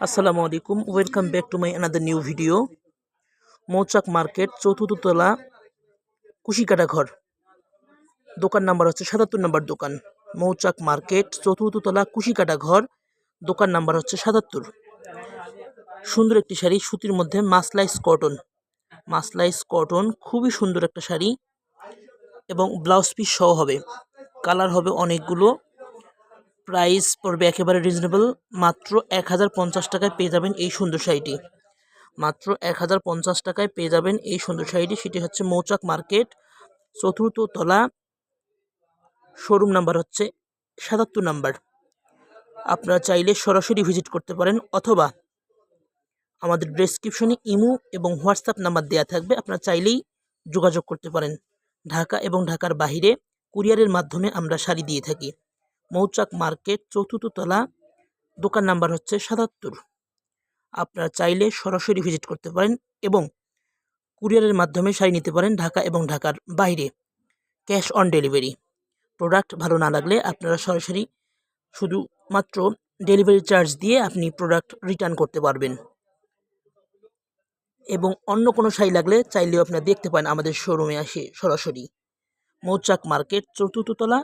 আসসালামু আলাইকুম, welcome back to my another new video. মৌচাক মার্কেট, চতুর্থ তলা, কুশিকাটা ঘর। দোকান নাম্বার হচ্ছে ৭৭ নম্বর দোকান। মৌচাক মার্কেট, চতুর্থ তলা, কুশিকাটা ঘর। দোকান নাম্বার হচ্ছে ৭৭। সুন্দর একটি শাড়ি, সুতির মধ্যে মাসলাইস কটন। মাসলাইস কটন, খুবই সুন্দর একটা শাড়ি এবং ব্লাউজ পিস সহ হবে। কালার হবে অনেকগুলো। প্রাইস পড়বে একেবারে রিজনেবল, মাত্র ১,০৫০ টাকায় পেয়ে যাবেন এই সুন্দর শাড়িটি। মাত্র ১,০৫০ টাকায় পেয়ে যাবেন এই সুন্দর শাড়িটি। সেটি হচ্ছে মৌচাক মার্কেট, চতুর্থ তলা, শোরুম নাম্বার হচ্ছে ৭৭ নাম্বার। আপনারা চাইলে সরাসরি ভিজিট করতে পারেন, অথবা আমাদের ডেসক্রিপশনে ইমো এবং হোয়াটসঅ্যাপ নাম্বার দেওয়া থাকবে, আপনারা চাইলেই যোগাযোগ করতে পারেন। ঢাকা এবং ঢাকার বাহিরে কুরিয়ারের মাধ্যমে আমরা শাড়ি দিয়ে থাকি। মৌচাক মার্কেট, চতুর্থ তলা, দোকান নাম্বার হচ্ছে ৭৭। আপনারা চাইলে সরাসরি ভিজিট করতে পারেন এবং কুরিয়ারের মাধ্যমে শাড়ি নিতে পারেন ঢাকা এবং ঢাকার বাইরে। Cash on delivery. প্রোডাক্ট ভালো না লাগলে আপনারা সরাসরি শুধুমাত্র ডেলিভারি চার্জ দিয়ে আপনি প্রোডাক্ট রিটার্ন করতে পারবেন। এবং অন্য কোনো শাড়ি লাগলে চাইলেও আপনারা দেখতে পারেন আমাদের শোরুমে আসে সরাসরি। মৌচাক মার্কেট, চতুর্থ তলা,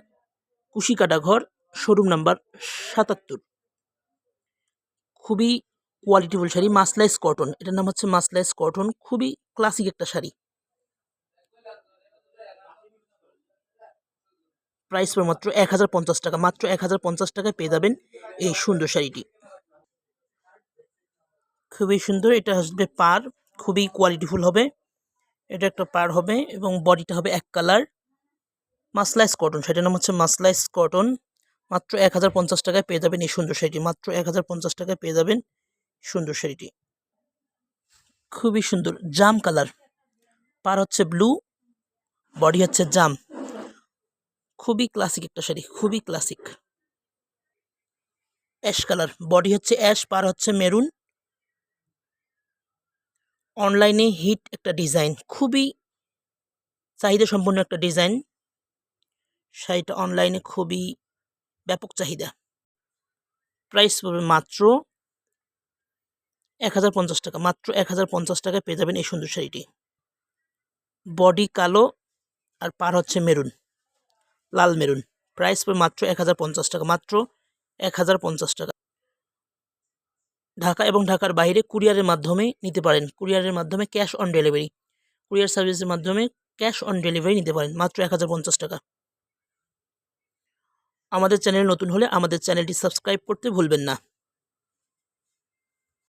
কুশিকাটা ঘর, শোরুম নাম্বার ৭৭। খুবই কোয়ালিটিফুল শাড়ি, মাসলাইস কটন। এটার নাম হচ্ছে মাসলাইস কটন, খুবই ক্লাসিক একটা শাড়ি। প্রাইস পড়ে মাত্র ১,০৫০ টাকা। মাত্র ১,০৫০ টাকায় পেয়ে যাবেন এই সুন্দর শাড়িটি। খুবই সুন্দর। এটা আসবে পার, খুবই কোয়ালিটিফুল হবে। এটা একটা পার হবে এবং বডিটা হবে এক কালার। মাসলাইস কটন, সেটার নাম হচ্ছে মাসলাইস কটন। মাত্র ১,০৫০ টাকায় পেয়ে যাবেন এই সুন্দর শাড়িটি। মাত্র ১,০৫০ টাকায় পেয়ে যাবেন সুন্দর শাড়িটি। খুবই সুন্দর, জাম কালার। পার হচ্ছে ব্লু, বডি হচ্ছে জাম। খুবই ক্লাসিক একটা শাড়ি, খুবই ক্লাসিক। অ্যাশ কালার, বডি হচ্ছে অ্যাশ, পার হচ্ছে মেরুন। অনলাইনে হিট একটা ডিজাইন, খুবই চাহিদা সম্পন্ন একটা ডিজাইন। শাড়িটা অনলাইনে খুবই ব্যাপক চাহিদা। প্রাইস পড়বে মাত্র ১,০৫০ টাকা। মাত্র ১,০৫০ টাকায় পেয়ে যাবেন এই সুন্দর শাড়িটি। বডি কালো আর পার হচ্ছে মেরুন, লাল মেরুন। প্রাইস পড়বে মাত্র ১,০৫০ টাকা। মাত্র ১,০৫০ টাকা। ঢাকা এবং ঢাকার বাইরে কুরিয়ারের মাধ্যমে নিতে পারেন। কুরিয়ারের মাধ্যমে ক্যাশ অন ডেলিভারি, কুরিয়ার সার্ভিসের মাধ্যমে ক্যাশ অন ডেলিভারি নিতে পারেন। মাত্র ১,০৫০ টাকা। আমাদের চ্যানেল নতুন হলে আমাদের চ্যানেলটি সাবস্ক্রাইব করতে ভুলবেন না।